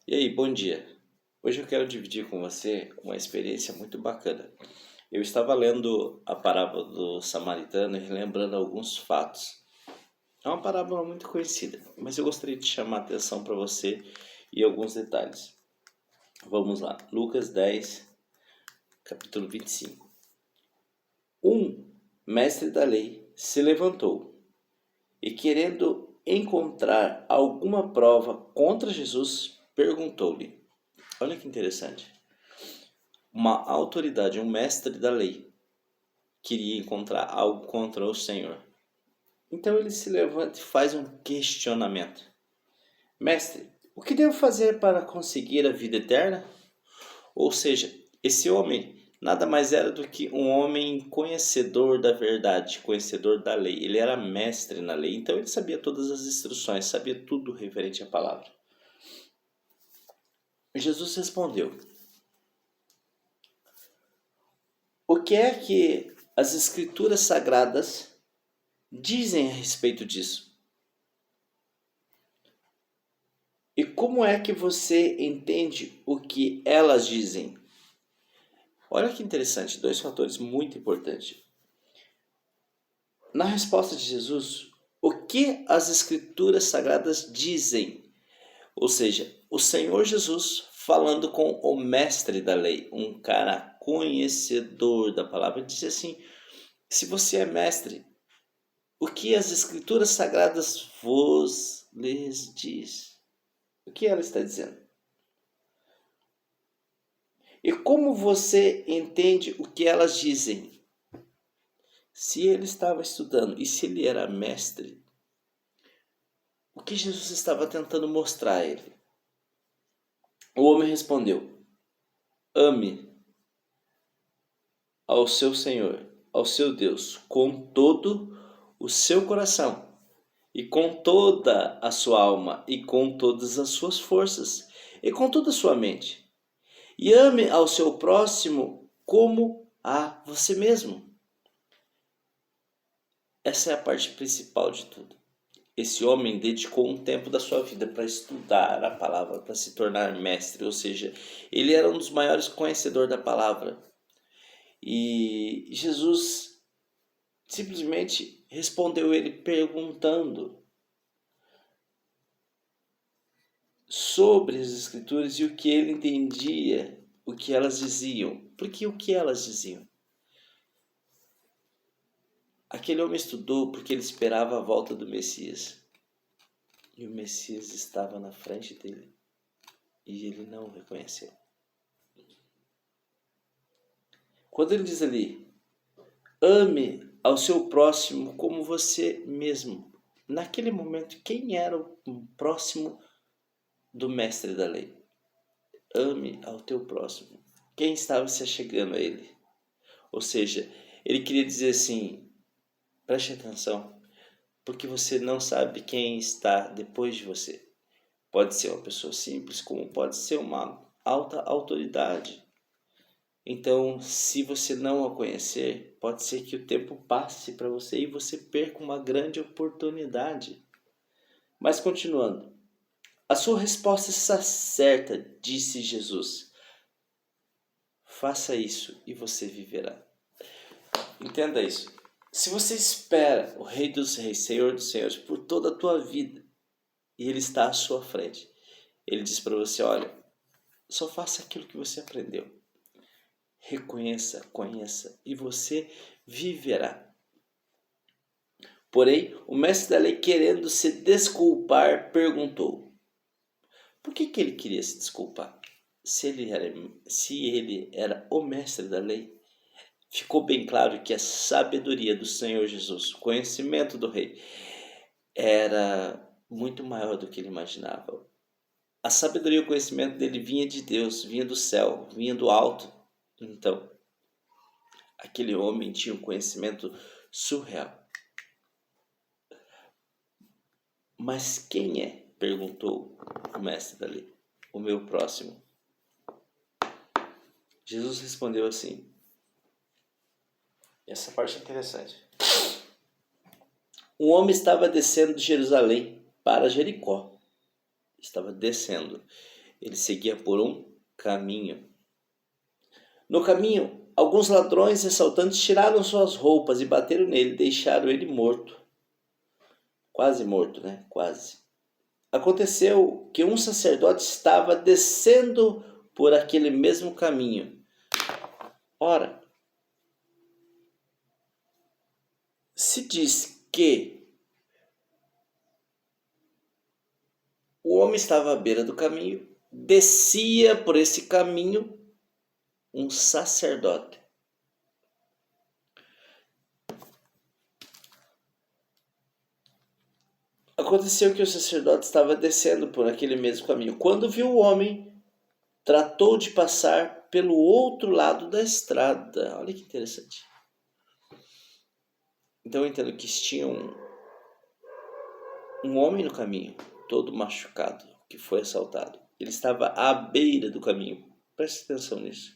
E aí, bom dia. Hoje eu quero dividir com você uma experiência muito bacana. Eu estava lendo a parábola do samaritano e relembrando alguns fatos. É uma parábola muito conhecida, mas eu gostaria de chamar a atenção para você e alguns detalhes. Vamos lá, Lucas 10, capítulo 25. Um mestre da lei se levantou e, querendo encontrar alguma prova contra Jesus, perguntou-lhe. Olha que interessante. Uma autoridade, um mestre da lei, queria encontrar algo contra o Senhor. Então ele se levanta e faz um questionamento. Mestre, o que devo fazer para conseguir a vida eterna? Ou seja, esse homem nada mais era do que um homem conhecedor da verdade, conhecedor da lei. Ele era mestre na lei, então ele sabia todas as instruções, sabia tudo referente à palavra. Jesus respondeu: o que é que as escrituras sagradas dizem a respeito disso? E como é que você entende o que elas dizem? Olha que interessante, dois fatores muito importantes. Na resposta de Jesus, o que as escrituras sagradas dizem? Ou seja, o Senhor Jesus falando com o mestre da lei, um cara conhecedor da palavra, diz assim: se você é mestre, o que as escrituras sagradas vos lhes diz? O que ela está dizendo? E como você entende o que elas dizem? Se ele estava estudando e se ele era mestre, o que Jesus estava tentando mostrar a ele? O homem respondeu: ame ao seu Senhor, ao seu Deus, com todo o seu coração, e com toda a sua alma, e com todas as suas forças, e com toda a sua mente. E ame ao seu próximo como a você mesmo. Essa é a parte principal de tudo. Esse homem dedicou um tempo da sua vida para estudar a palavra, para se tornar mestre, ou seja, ele era um dos maiores conhecedores da palavra. E Jesus simplesmente respondeu ele perguntando sobre as escrituras e o que ele entendia, o que elas diziam. Porque o que elas diziam? Aquele homem estudou porque ele esperava a volta do Messias. E o Messias estava na frente dele. E ele não o reconheceu. Quando ele diz ali, ame ao seu próximo como você mesmo. Naquele momento, quem era o próximo do mestre da lei? Ame ao teu próximo. Quem estava se achegando a ele? Ou seja, ele queria dizer assim, preste atenção, porque você não sabe quem está depois de você. Pode ser uma pessoa simples, como pode ser uma alta autoridade. Então, se você não a conhecer, pode ser que o tempo passe para você e você perca uma grande oportunidade. Mas continuando, a sua resposta está certa, disse Jesus. Faça isso e você viverá. Entenda isso. Se você espera o Rei dos Reis, Senhor dos Senhores, por toda a tua vida, e Ele está à sua frente, Ele diz para você, olha, só faça aquilo que você aprendeu. Reconheça, conheça, e você viverá. Porém, o mestre da lei, querendo se desculpar, perguntou: por que ele queria se desculpar? Se ele era o mestre da lei, ficou bem claro que a sabedoria do Senhor Jesus, o conhecimento do rei, era muito maior do que ele imaginava. A sabedoria e o conhecimento dele vinha de Deus, vinha do céu, vinha do alto. Então, aquele homem tinha um conhecimento surreal. Mas quem é? Perguntou o mestre da lei. O meu próximo. Jesus respondeu assim. Essa parte é interessante. Um homem estava descendo de Jerusalém para Jericó. Estava descendo. Ele seguia por um caminho. No caminho, alguns ladrões e assaltantes tiraram suas roupas e bateram nele, deixaram ele morto. Quase morto, né? Quase. Aconteceu que um sacerdote estava descendo por aquele mesmo caminho. Ora, se diz que o homem estava à beira do caminho, descia por esse caminho um sacerdote. Aconteceu que o sacerdote estava descendo por aquele mesmo caminho. Quando viu o homem, tratou de passar pelo outro lado da estrada. Olha que interessante. Então eu entendo que tinha um homem no caminho, todo machucado, que foi assaltado. Ele estava à beira do caminho. Preste atenção nisso.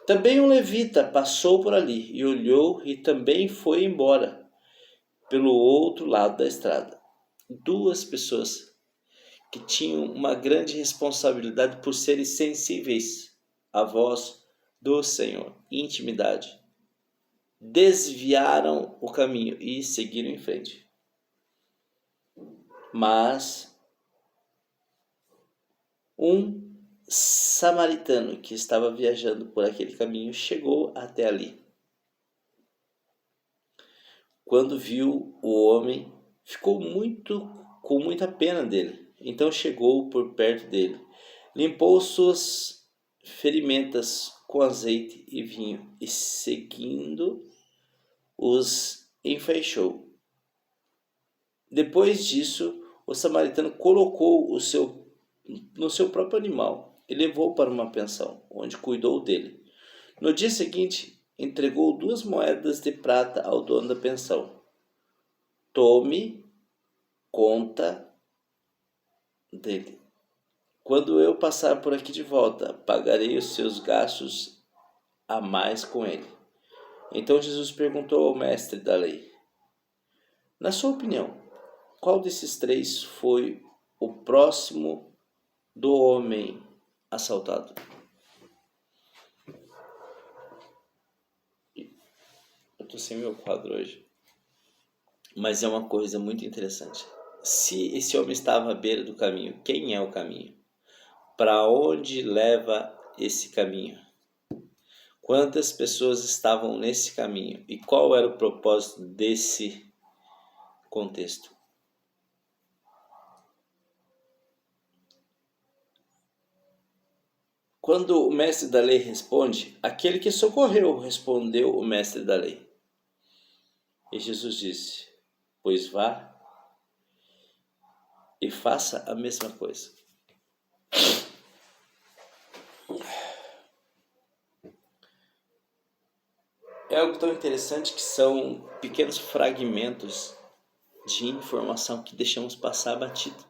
Também um levita passou por ali e olhou e também foi embora pelo outro lado da estrada. Duas pessoas que tinham uma grande responsabilidade por serem sensíveis à voz do Senhor, intimidade, desviaram o caminho e seguiram em frente. Mas um samaritano que estava viajando por aquele caminho chegou até ali. Quando viu o homem, ficou com muita pena dele. Então chegou por perto dele, limpou suas ferimentas com azeite e vinho e seguindo os enfaixou. Depois disso, o samaritano colocou no seu próprio animal e levou para uma pensão, onde cuidou dele. No dia seguinte, entregou 2 moedas de prata ao dono da pensão. Tome conta dele. Quando eu passar por aqui de volta, pagarei os seus gastos a mais com ele. Então Jesus perguntou ao mestre da lei: na sua opinião, qual desses 3 foi o próximo do homem assaltado? Eu estou sem meu quadro hoje. Mas é uma coisa muito interessante. Se esse homem estava à beira do caminho, quem é o caminho? Para onde leva esse caminho? Quantas pessoas estavam nesse caminho? E qual era o propósito desse contexto? Quando o mestre da lei responde, aquele que socorreu, respondeu o mestre da lei. E Jesus disse: pois vá e faça a mesma coisa. É algo tão interessante que são pequenos fragmentos de informação que deixamos passar batido.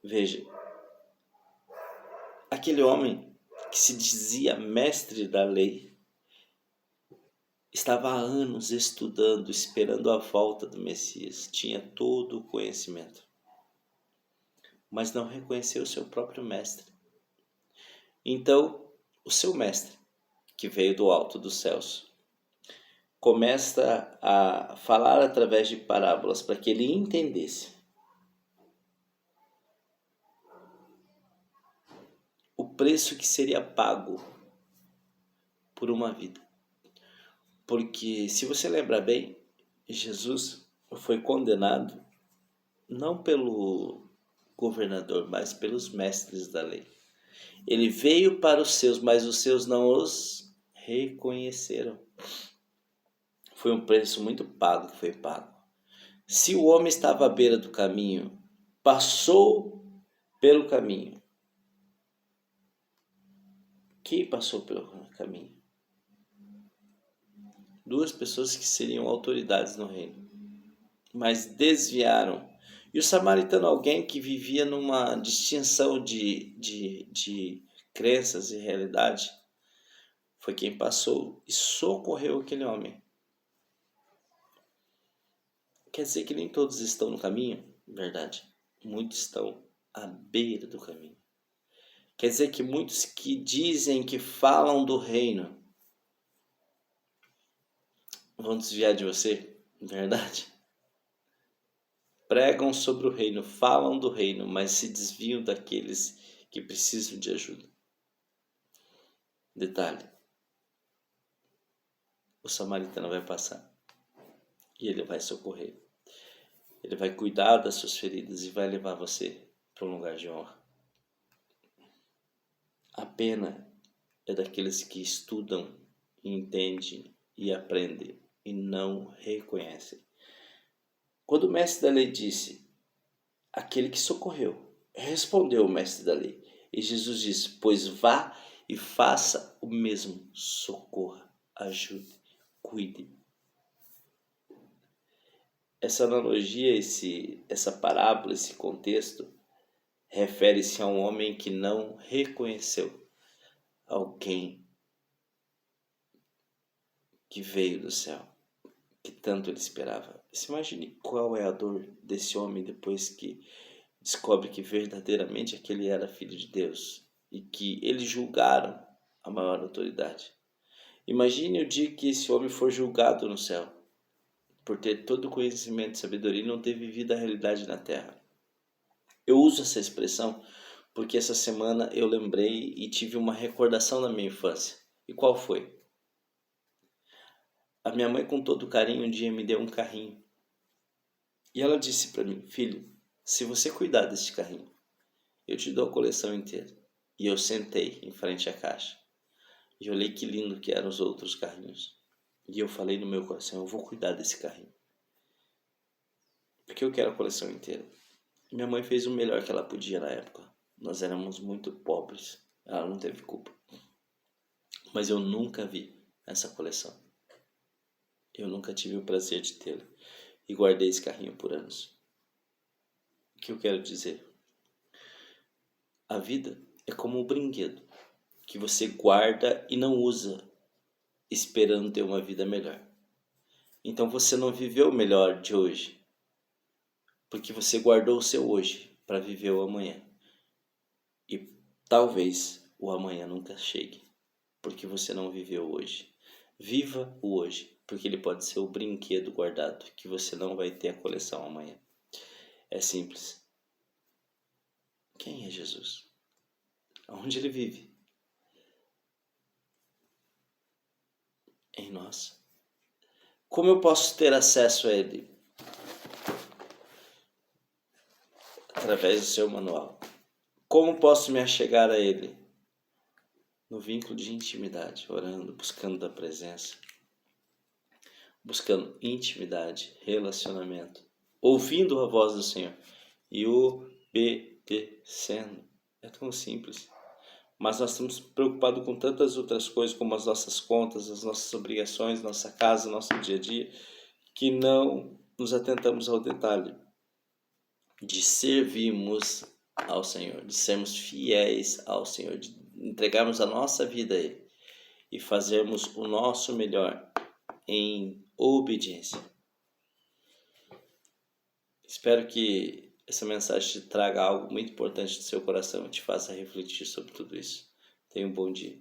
Veja, aquele homem que se dizia mestre da lei estava há anos estudando, esperando a volta do Messias, tinha todo o conhecimento, mas não reconheceu o seu próprio mestre. Então, o seu mestre, que veio do alto dos céus, começa a falar através de parábolas para que ele entendesse o preço que seria pago por uma vida. Porque, se você lembrar bem, Jesus foi condenado não pelo governador, mas pelos mestres da lei. Ele veio para os seus, mas os seus não os reconheceram. Foi um preço muito pago que foi pago. Se o homem estava à beira do caminho, passou pelo caminho. Quem passou pelo caminho? 2 pessoas que seriam autoridades no reino, mas desviaram. E o samaritano, alguém que vivia numa distinção de crenças e realidade, foi quem passou e socorreu aquele homem. Quer dizer que nem todos estão no caminho? Verdade. Muitos estão à beira do caminho. Quer dizer que muitos que dizem que falam do reino vão desviar de você, verdade? Pregam sobre o reino, falam do reino, mas se desviam daqueles que precisam de ajuda. Detalhe: o samaritano vai passar e ele vai socorrer. Ele vai cuidar das suas feridas e vai levar você para um lugar de honra. A pena é daqueles que estudam, entendem e aprendem e não reconhecem. Quando o mestre da lei disse, aquele que socorreu, respondeu o mestre da lei. E Jesus disse, pois vá e faça o mesmo, socorra, ajude, cuide. Essa analogia, essa parábola, esse contexto, refere-se a um homem que não reconheceu alguém que veio do céu, que tanto ele esperava. Você imagine qual é a dor desse homem depois que descobre que verdadeiramente aquele era filho de Deus e que eles julgaram a maior autoridade. Imagine o dia que esse homem for julgado no céu, por ter todo o conhecimento e sabedoria e não ter vivido a realidade na terra. Eu uso essa expressão porque essa semana eu lembrei e tive uma recordação da minha infância. E qual foi? A minha mãe, com todo carinho, um dia me deu um carrinho. E ela disse para mim, filho, se você cuidar desse carrinho, eu te dou a coleção inteira. E eu sentei em frente à caixa. E olhei que lindo que eram os outros carrinhos. E eu falei no meu coração, eu vou cuidar desse carrinho. Porque eu quero a coleção inteira. Minha mãe fez o melhor que ela podia na época. Nós éramos muito pobres. Ela não teve culpa. Mas eu nunca vi essa coleção. Eu nunca tive o prazer de tê-la. E guardei esse carrinho por anos. O que eu quero dizer? A vida é como um brinquedo que você guarda e não usa, esperando ter uma vida melhor. Então você não viveu o melhor de hoje, porque você guardou o seu hoje para viver o amanhã. E talvez o amanhã nunca chegue, porque você não viveu hoje. Viva o hoje, porque ele pode ser o brinquedo guardado, que você não vai ter a coleção amanhã. É simples. Quem é Jesus? Onde ele vive? Em nós. Como eu posso ter acesso a ele? Através do seu manual. Como posso me achegar a ele? No vínculo de intimidade, orando, buscando da presença, buscando intimidade, relacionamento, ouvindo a voz do Senhor e obedecendo. É tão simples. Mas nós estamos preocupados com tantas outras coisas, como as nossas contas, as nossas obrigações, nossa casa, nosso dia a dia, que não nos atentamos ao detalhe de servirmos ao Senhor, de sermos fiéis ao Senhor, de entregarmos a nossa vida a Ele e fazermos o nosso melhor em obediência. Espero que essa mensagem te traga algo muito importante do seu coração e te faça refletir sobre tudo isso. Tenha um bom dia.